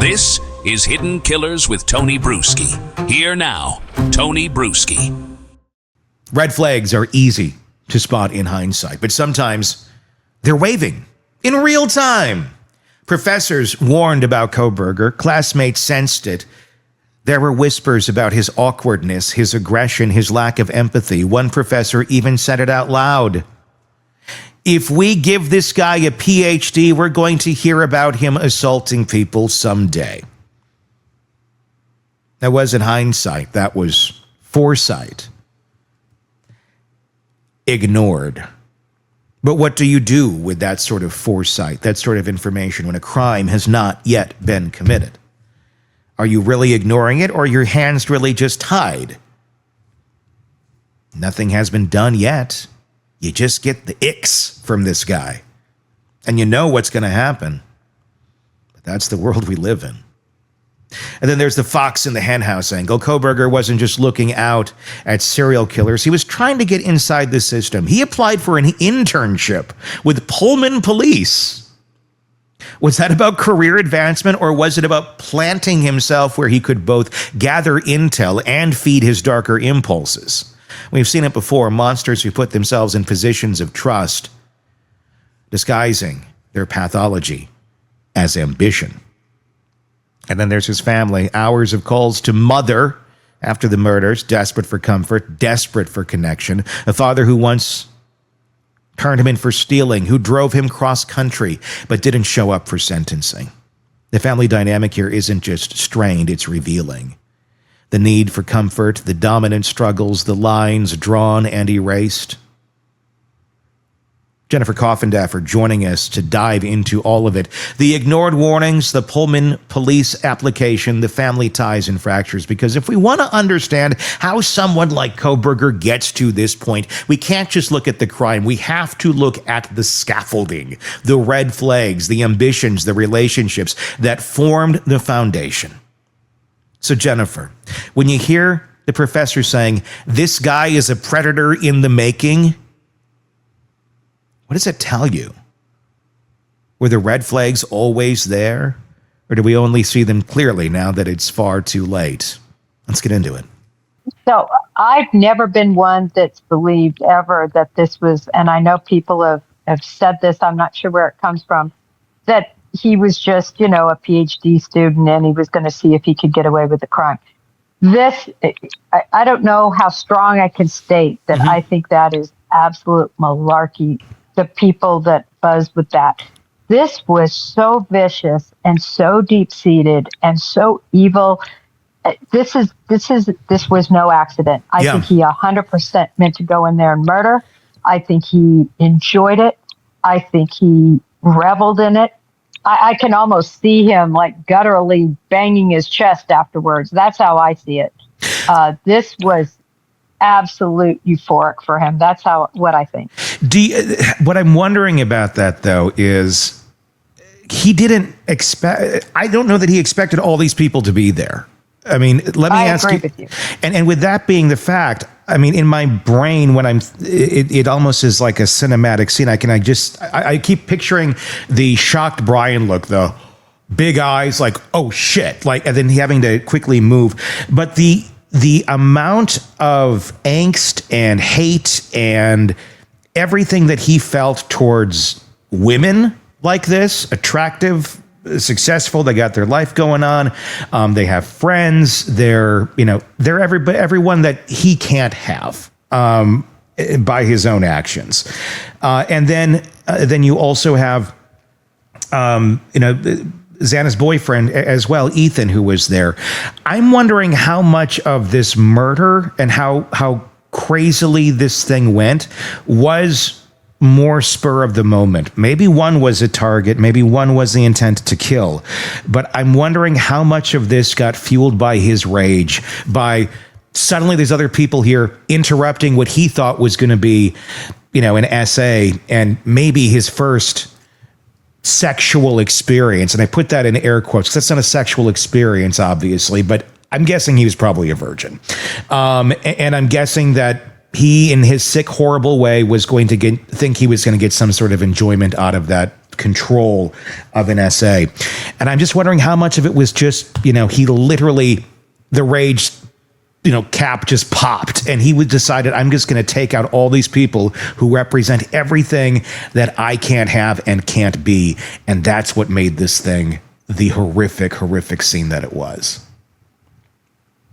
This is Hidden Killers with Tony Bruschi. Here now, Tony Bruschi. Red flags are easy to spot in hindsight, but sometimes they're waving in real time. Professors warned about Kohberger. Classmates sensed it. There were whispers about his awkwardness, his aggression, his lack of empathy. One professor even said it out loud. If we give this guy a PhD, we're going to hear about him assaulting people someday. That wasn't hindsight. That was foresight. Ignored. But what do you do with that sort of foresight, that sort of information when a crime has not yet been committed? Are you really ignoring it, or are your hands really just tied? Nothing has been done yet. You just get the icks from this guy, and you know what's going to happen. But that's the world we live in. And then there's the fox in the henhouse angle. Kohberger wasn't just looking out at serial killers. He was trying to get inside the system. He applied for an internship with Pullman Police. Was that about career advancement, or was it about planting himself where he could both gather intel and feed his darker impulses? We've seen it before, monsters who put themselves in positions of trust, disguising their pathology as ambition. And then there's his family, hours of calls to mother after the murders, desperate for comfort, desperate for connection. A father who once turned him in for stealing, who drove him cross-country, but didn't show up for sentencing. The family dynamic here isn't just strained, it's revealing. The need for comfort, the dominant struggles, the lines drawn and erased. Jennifer Coffindaffer joining us to dive into all of it. The ignored warnings, the Pullman Police application, the family ties and fractures. Because if we want to understand how someone like Kohberger gets to this point, we can't just look at the crime. We have to look at the scaffolding, the red flags, the ambitions, the relationships that formed the foundation. So Jennifer, when you hear the professor saying, this guy is a predator in the making, what does it tell you? Were the red flags always there? Or do we only see them clearly now that it's far too late? Let's get into it. So I've never been one that's believed ever that this was, and I know people have said this, I'm not sure where it comes from, that he was just, a PhD student and he was going to see if he could get away with the crime. This, I don't know how strong I can state that I think that is absolute malarkey, the people that buzz with that. This was so vicious and so deep-seated and so evil. This was no accident. I think he 100% meant to go in there and murder. I think he enjoyed it. I think he reveled in it. I can almost see him like gutturally banging his chest afterwards. That's how I see it. This was absolute euphoric for him. That's what I think. What I'm wondering about that, though, is he didn't expect, I don't know that he expected all these people to be there. I mean, let me ask you, with you. And with that being the fact, I mean, in my brain, when it almost is like a cinematic scene. I keep picturing the shocked Bryan look, though. Big eyes, like, oh shit, like, and then having to quickly move. But the amount of angst and hate and everything that he felt towards women like this, attractive, successful, they got their life going on, they have friends, they're everyone that he can't have by his own actions, and then you also have Xana's boyfriend as well, Ethan, who was there. I'm wondering how much of this murder and how crazily this thing went was more spur of the moment. Maybe one was a target, maybe one was the intent to kill, but I'm wondering how much of this got fueled by his rage, by suddenly there's other people here interrupting what he thought was going to be, an essay and maybe his first sexual experience. And I put that in air quotes because that's not a sexual experience, obviously, but I'm guessing he was probably a virgin. And I'm guessing that he, in his sick, horrible way, was going to think he was going to get some sort of enjoyment out of that control of an SA. And I'm just wondering how much of it was just, he literally, the rage, cap just popped, and he would decided, I'm just going to take out all these people who represent everything that I can't have and can't be. And that's what made this thing the horrific scene that it was.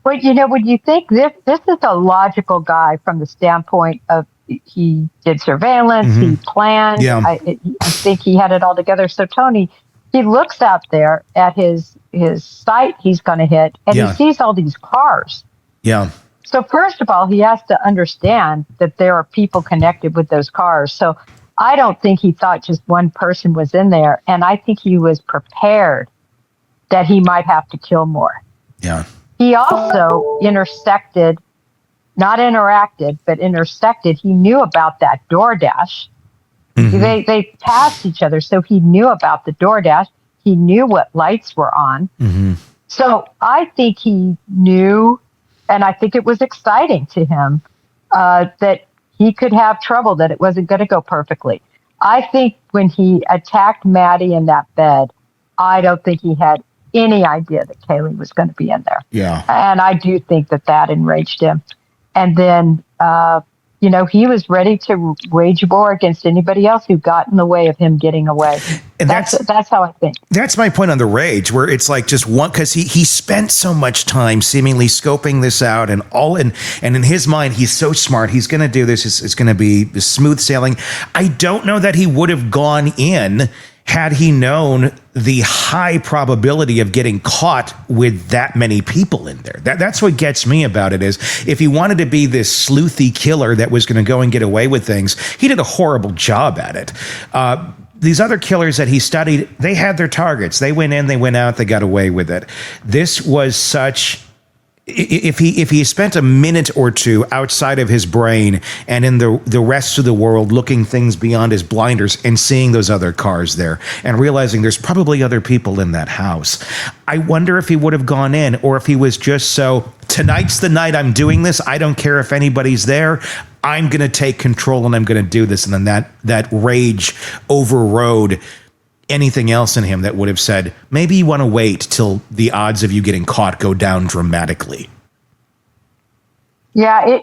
Well, when you think this is a logical guy from the standpoint of he did surveillance, he planned. Yeah. I think he had it all together. So Tony, he looks out there at his site he's going to hit, and he sees all these cars. Yeah. So first of all, he has to understand that there are people connected with those cars. So I don't think he thought just one person was in there, and I think he was prepared that he might have to kill more. Yeah. He also intersected, not interacted, but intersected. He knew about that DoorDash. They passed each other, so he knew about the DoorDash. He knew what lights were on. So I think he knew, and I think it was exciting to him that he could have trouble, that it wasn't going to go perfectly. I think when he attacked Maddie in that bed, I don't think he had any idea that Kaylee was going to be in there. Yeah. And I do think that enraged him. And then, he was ready to wage war against anybody else who got in the way of him getting away. And that's how I think. That's my point on the rage, where it's like just one, because he spent so much time seemingly scoping this out, and in his mind, he's so smart. He's going to do this. It's going to be smooth sailing. I don't know that he would have gone in had he known the high probability of getting caught with that many people in there. That's what gets me about it, is if he wanted to be this sleuthy killer that was going to go and get away with things, he did a horrible job at it. These other killers that he studied, they had their targets. They went in, they went out, they got away with it. This was such... If he spent a minute or two outside of his brain and in the rest of the world, looking things beyond his blinders and seeing those other cars there and realizing there's probably other people in that house, I wonder if he would have gone in, or if he was just tonight's the night I'm doing this. I don't care if anybody's there. I'm going to take control and I'm going to do this. And then that rage overrode anything else in him that would have said, maybe you want to wait till the odds of you getting caught go down dramatically. Yeah,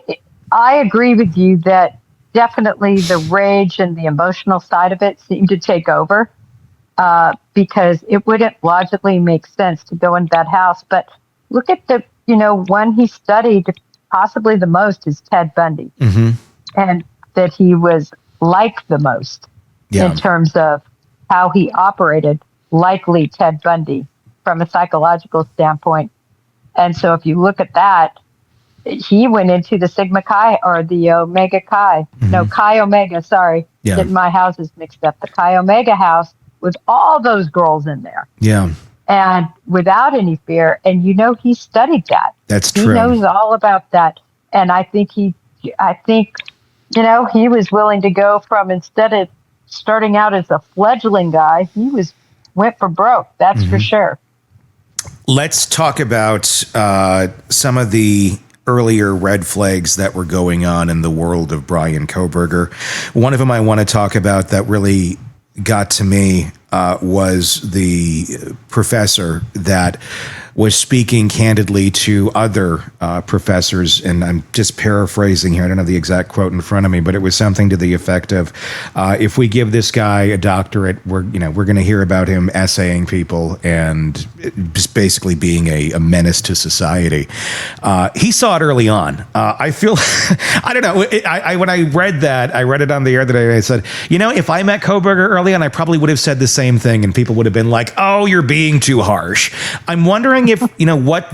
I agree with you that definitely the rage and the emotional side of it seemed to take over, because it wouldn't logically make sense to go into that house. But look at the, one he studied possibly the most is Ted Bundy, and that he was like the most in terms of how he operated, likely Ted Bundy from a psychological standpoint. And so if you look at that, he went into the Sigma Chi, or the Omega Chi. No, Chi Omega, sorry. Yeah. Getting my houses mixed up. The Chi Omega house with all those girls in there. Yeah. And without any fear. And he studied that. That's true. He knows all about that. And I think he was willing to go from, instead of starting out as a fledgling guy, went for broke. That's for sure. Let's talk about some of the earlier red flags that were going on in the world of Bryan Kohberger. One of them I want to talk about that really got to me was the professor that was speaking candidly to other professors, and I'm just paraphrasing here. I don't have the exact quote in front of me, but it was something to the effect of, if we give this guy a doctorate, we're going to hear about him essaying people and just basically being a menace to society. He saw it early on. I feel, I don't know. When I read that, I read it on the air today. I said, if I met Kohberger early on, I probably would have said the same thing, and people would have been like, "Oh, you're being too harsh." I'm wondering if what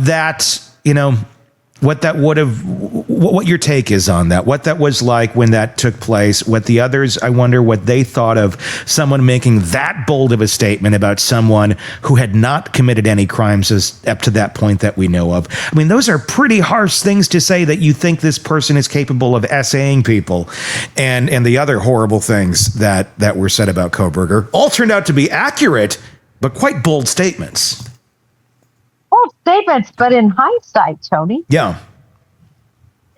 your take is on that, what that was like when that took place, what the others, I wonder what they thought of someone making that bold of a statement about someone who had not committed any crimes up to that point that we know of. I mean, those are pretty harsh things to say, that you think this person is capable of essaying people, and the other horrible things that were said about Kohberger all turned out to be accurate, but quite bold statements. Statements, but in hindsight, Tony. Yeah.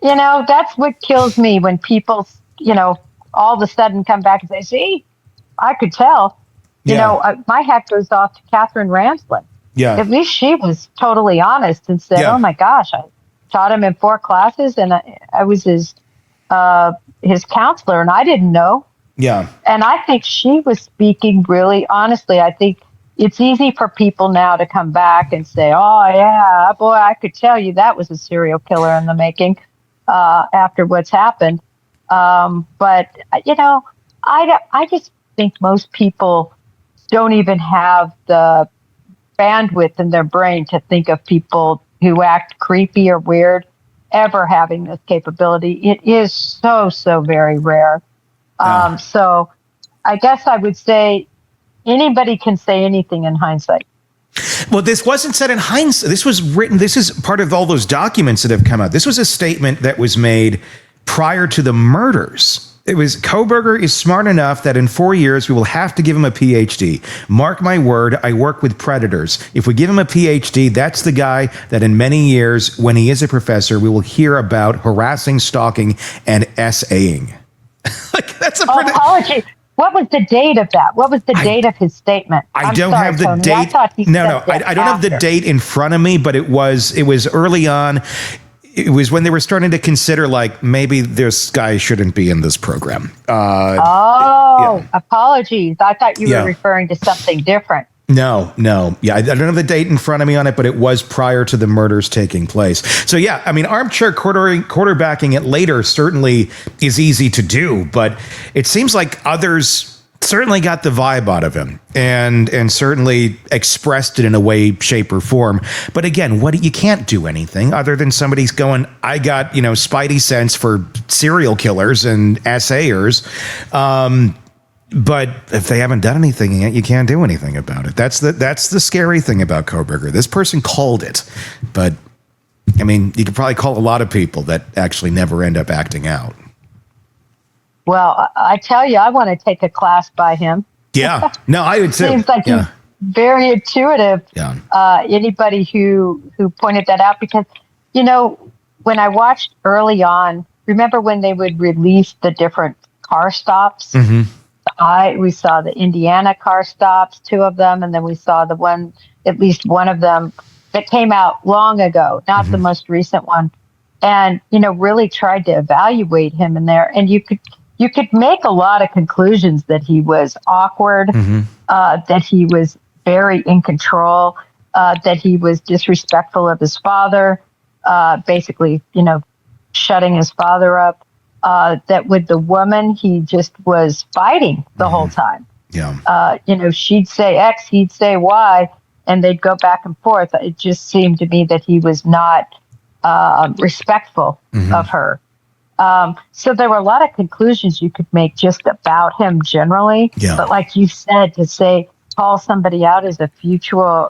That's what kills me, when people, all of a sudden come back and say, "See, I could tell." My hat goes off to Catherine Ramsland. Yeah. At least she was totally honest and said, Yeah. "Oh my gosh, I taught him in 4 classes, and I was his counselor, and I didn't know." Yeah. And I think she was speaking really honestly. I think it's easy for people now to come back and say, "Oh yeah, boy, I could tell you that was a serial killer in the making," after what's happened. But I just think most people don't even have the bandwidth in their brain to think of people who act creepy or weird ever having this capability. It is so very rare. So I guess I would say anybody can say anything in hindsight. Well, this wasn't said in hindsight. This was written. This is part of all those documents that have come out. This was a statement that was made prior to the murders. It was, Kohberger is smart enough that in 4 years, we will have to give him a PhD. Mark my word, I work with predators. If we give him a PhD, that's the guy that in many years, when he is a professor, we will hear about harassing, stalking, and SAing. That's a pretty... Apology. What was the date of that? What was the date of his statement? I don't have the Tony. date. I thought he No, said I don't have the date in front of me, but it was early on. It was when they were starting to consider, like, maybe this guy shouldn't be in this program. Apologies. I thought you were referring to something different. No. Yeah, I don't have the date in front of me on it, but it was prior to the murders taking place. So, yeah, I mean, armchair quarterbacking it later certainly is easy to do, but it seems like others certainly got the vibe out of him and certainly expressed it in a way, shape, or form. But again, you can't do anything other than somebody's going, I got, spidey sense for serial killers and assayers. But if they haven't done anything yet, you can't do anything about it. That's the scary thing about Kohberger. This person called it, but I mean, you could probably call a lot of people that actually never end up acting out. Well, I tell you, I want to take a class by him. Yeah, no, I would too. Seems like he's very intuitive. Yeah. Anybody who pointed that out, because when I watched early on, remember when they would release the different car stops? Mm-hmm. We saw the Indiana car stops, 2 of them, and then we saw at least one of them that came out long ago, not the most recent one, and really tried to evaluate him in there, and you could make a lot of conclusions that he was awkward, that he was very in control, that he was disrespectful of his father, basically, shutting his father up, that with the woman, he just was fighting the whole time. Yeah. She'd say X, he'd say Y, and they'd go back and forth. It just seemed to me that he was not respectful of her. So there were a lot of conclusions you could make just about him generally. Yeah. But like you said, to call somebody out as a future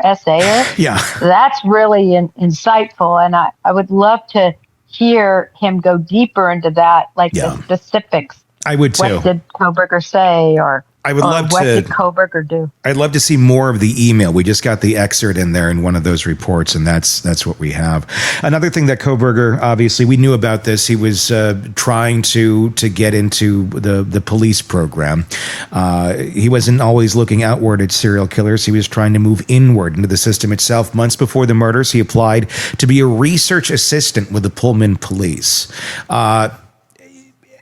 essayer, that's really insightful. And I would love to hear him go deeper into that, like the specifics. I would too. What did Kohberger say, or I would love what to. did Kohberger do? I'd love to see more of the email. We just got the excerpt in there in one of those reports, and that's what we have. Another thing that Kohberger, obviously, we knew about this. He was trying to get into the police program. He wasn't always looking outward at serial killers. He was trying to move inward into the system itself. Months before the murders, he applied to be a research assistant with the Pullman Police.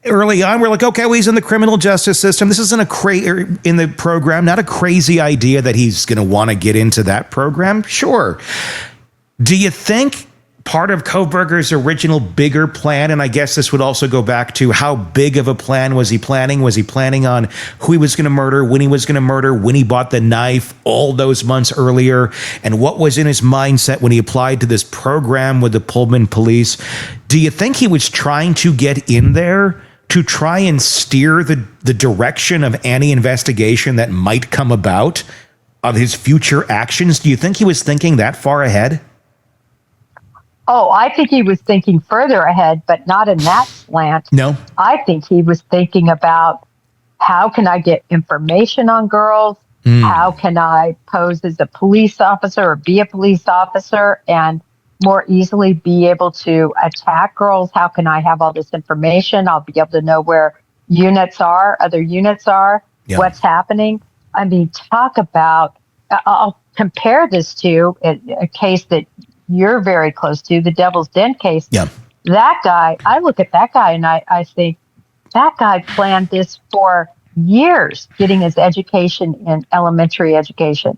Early on, we're like, okay, well, he's in the criminal justice system. This isn't in the program, not a crazy idea that he's going to want to get into that program. Sure. Do you think part of Kohberger's original bigger plan, and I guess this would also go back to how big of a plan was he planning? Was he planning on who he was going to murder, when he was going to murder, when he bought the knife all those months earlier, and what was in his mindset when he applied to this program with the Pullman Police? Do you think he was trying to get in there to try and steer the direction of any investigation that might come about of his future actions? Do you think he was thinking that far ahead? Oh, I think he was thinking further ahead, but not in that slant. No. I think he was thinking about, how can I get information on girls? How can I pose as a police officer or be a police officer and more easily be able to attack girls? How can I have all this information? I'll be able to know where other units are. what's happening. I mean, talk about, I'll compare this to a case that you're very close to, the Devil's Den case. Yeah. That guy, I look at that guy and I think that guy planned this for years, getting his education in elementary education,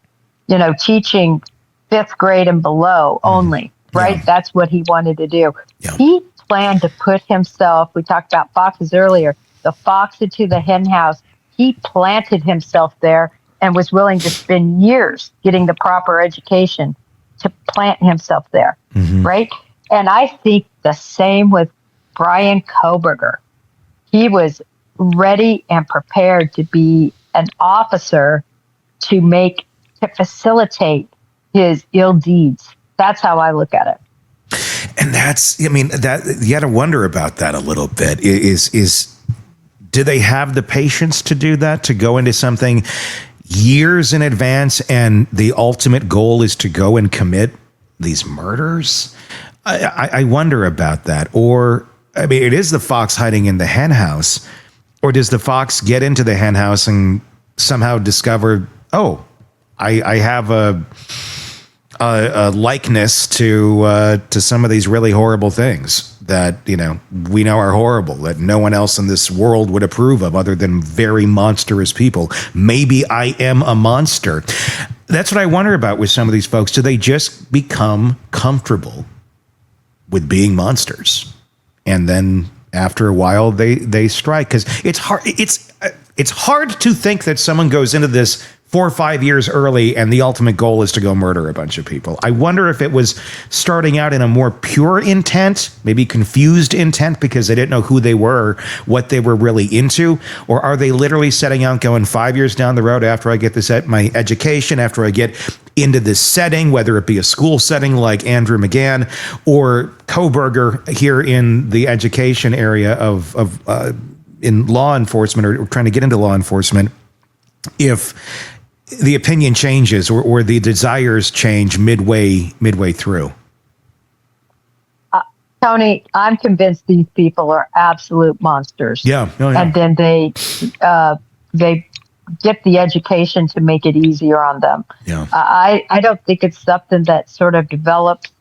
teaching 5th grade and below only, right? Yeah. That's what he wanted to do. Yeah. He planned to put himself, we talked about foxes earlier, the fox into the hen house. He planted himself there and was willing to spend years getting the proper education to plant himself there, right? And I think the same with Bryan Kohberger. He was ready and prepared to be an officer to facilitate his ill deeds. That's how I look at it. And that you got to wonder about that a little bit. Do they have the patience to do that, to go into something years in advance and the ultimate goal is to go and commit these murders? I wonder about that. Or, it is the fox hiding in the hen house, or does the fox get into the hen house and somehow discover, I have a likeness to some of these really horrible things that, we know are horrible, that no one else in this world would approve of other than very monstrous people. Maybe I am a monster. That's what I wonder about with some of these folks. Do they just become comfortable with being monsters? And then after a while, they strike. Because it's hard to think that someone goes into this 4 or 5 years early and the ultimate goal is to go murder a bunch of people. I wonder if it was starting out in a more pure intent, maybe confused intent because they didn't know who they were, what they were really into, or are they literally setting out going 5 years down the road after I get this at my education, after I get into this setting, whether it be a school setting like Andrew McGann or Kohberger here in the education area of in law enforcement or trying to get into law enforcement, if the opinion changes or the desires change midway through? Tony, I'm convinced these people are absolute monsters. Yeah. And then they get the education to make it easier on them. Yeah. I don't think it's something that sort of develops.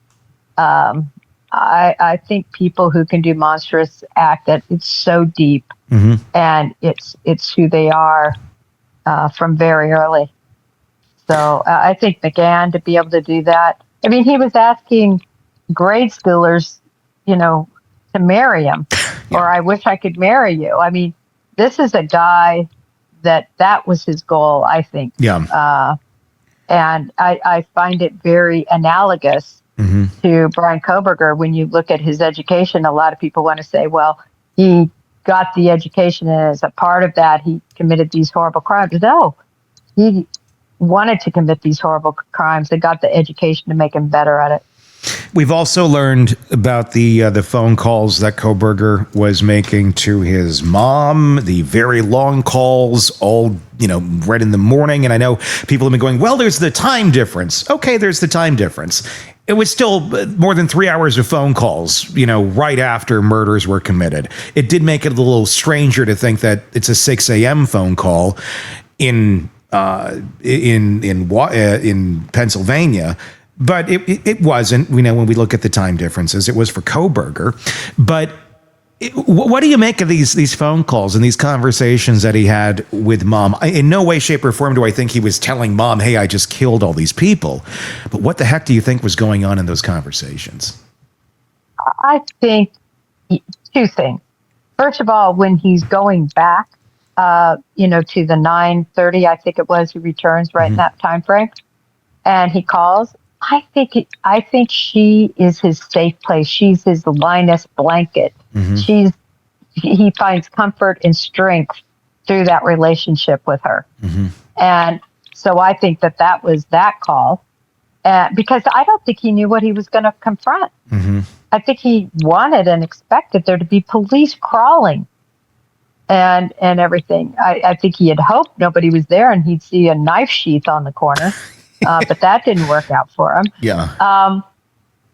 I think people who can do monstrous act, that it's so deep, and it's who they are from very early. So I think McGann, to be able to do that. I mean, he was asking grade schoolers, to marry him, or I wish I could marry you. I mean, this is a guy that was his goal, I think. Yeah. And I find it very analogous to Bryan Kohberger. When you look at his education, a lot of people want to say, well, he got the education and as a part of that, he committed these horrible crimes. No, he wanted to commit these horrible crimes and got the education to make him better at it. We've also learned about the phone calls that Kohberger was making to his mom, the very long calls, all, right in the morning. And I know people have been going, well, there's the time difference. Okay, there's the time difference. It was still more than 3 hours of phone calls, right after murders were committed. It did make it a little stranger to think that it's a 6 a.m. phone call in Pennsylvania. But it wasn't, when we look at the time differences, it was for Kohberger. But what do you make of these phone calls and these conversations that he had with mom? In no way, shape, or form do I think he was telling mom, hey, I just killed all these people. But what the heck do you think was going on in those conversations? I think two things. First of all, when he's going back, to the 9:30, I think it was, he returns right in that time frame, and he calls. I think she is his safe place. She's his Linus blanket. He finds comfort and strength through that relationship with her. And so I think that was that call, because I don't think he knew what he was going to confront. I think he wanted and expected there to be police crawling and everything. I think he had hoped nobody was there and he'd see a knife sheath on the corner. But that didn't work out for him. Yeah.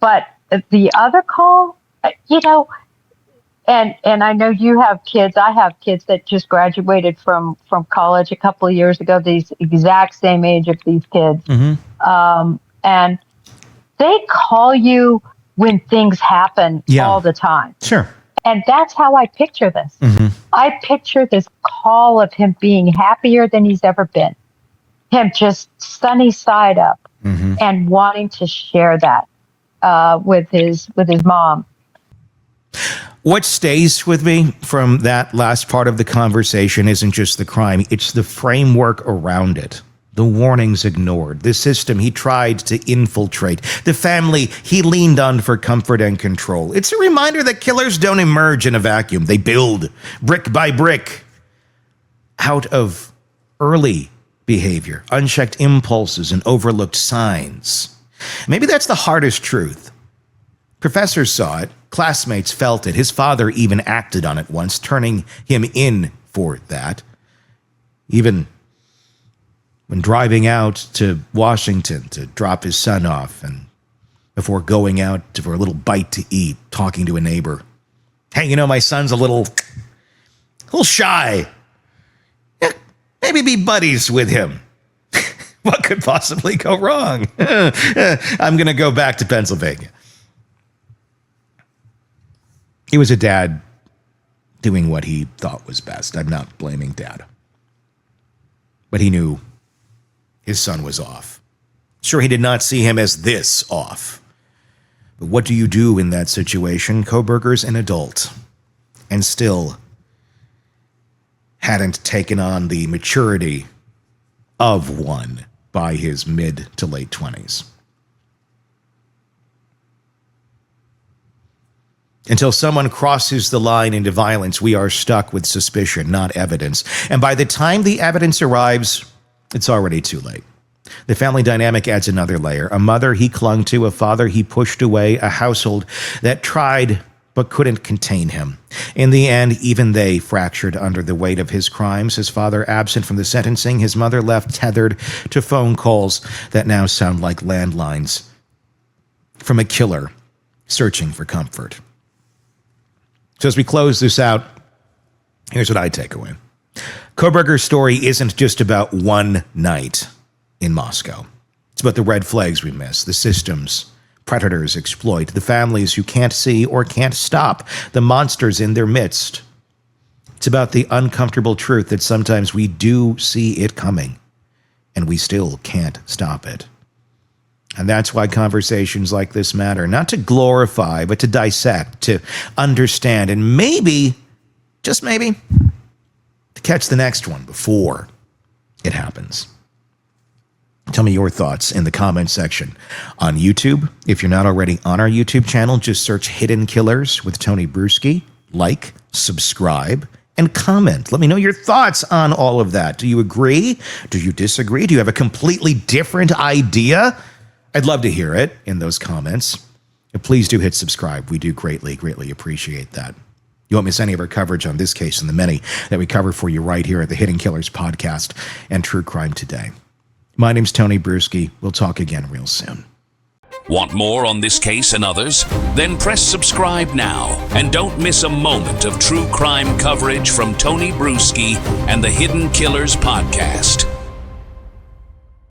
But the other call, And I know you have kids. I have kids that just graduated from college a couple of years ago. These exact same age of these kids, and they call you when things happen all the time. Sure. And that's how I picture this. I picture this call of him being happier than he's ever been, him just sunny side up, and wanting to share that with his mom. What stays with me from that last part of the conversation isn't just the crime, it's the framework around it. The warnings ignored, the system he tried to infiltrate, the family he leaned on for comfort and control. It's a reminder that killers don't emerge in a vacuum. They build, brick by brick, out of early behavior, unchecked impulses, and overlooked signs. Maybe that's the hardest truth. Professors saw it, classmates felt it, his father even acted on it once, turning him in for that. Even when driving out to Washington to drop his son off, and before going out for a little bite to eat, talking to a neighbor. Hey, you know, my son's a little shy. Yeah, maybe be buddies with him. What could possibly go wrong? I'm going to go back to Pennsylvania. He was a dad doing what he thought was best. I'm not blaming Dad. But he knew his son was off. Sure, he did not see him as this off. But what do you do in that situation? Kohberger's an adult and still hadn't taken on the maturity of one by his mid to late 20s. Until someone crosses the line into violence, we are stuck with suspicion, not evidence. And by the time the evidence arrives, it's already too late. The family dynamic adds another layer. A mother he clung to, a father he pushed away, a household that tried but couldn't contain him. In the end, even they fractured under the weight of his crimes. His father absent from the sentencing, his mother left tethered to phone calls that now sound like landlines from a killer searching for comfort. So as we close this out, here's what I take away. Kohberger's story isn't just about one night in Moscow. It's about the red flags we miss, the systems predators exploit, the families who can't see or can't stop, the monsters in their midst. It's about the uncomfortable truth that sometimes we do see it coming, and we still can't stop it. And that's why conversations like this matter, not to glorify, but to dissect, to understand, and maybe, just maybe, to catch the next one before it happens. Tell me your thoughts in the comment section on YouTube. If you're not already on our YouTube channel, just search Hidden Killers with Tony Bruschi. Like, subscribe, and comment. Let me know your thoughts on all of that. Do you agree? Do you disagree? Do you have a completely different idea? I'd love to hear it in those comments. And please do hit subscribe. We do greatly, greatly appreciate that. You won't miss any of our coverage on this case and the many that we cover for you right here at the Hidden Killers podcast and True Crime Today. My name's Tony Bruschi. We'll talk again real soon. Want more on this case and others? Then press subscribe now and don't miss a moment of true crime coverage from Tony Bruschi and the Hidden Killers podcast.